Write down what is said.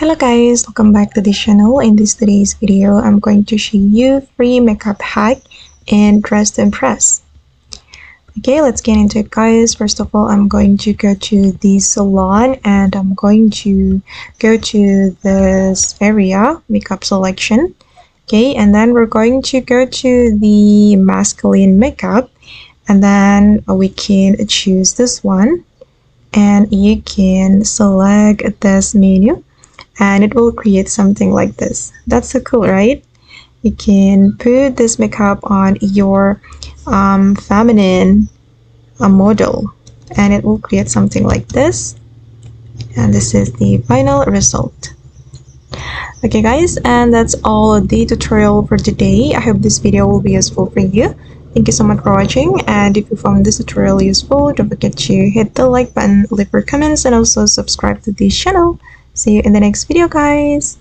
Hello guys, welcome back to this channel. In today's video, I'm going to show you free makeup hack and dress to impress. Okay, let's get into it guys. First of all, I'm going to go to the salon and I'm going to go to this area, makeup selection. Okay, and then we're going to go to the masculine makeup and then we can choose this one and you can select this menu and it will create something like this. That's so cool, right? You can put this makeup on your feminine model and it will create something like this, and this is the final result. Okay guys, and that's all the tutorial for today. I hope this video will be useful for you. Thank you so much for watching, and if you found this tutorial useful, don't forget to hit the like button, leave your comments, and also subscribe to this channel. See you in the next video guys.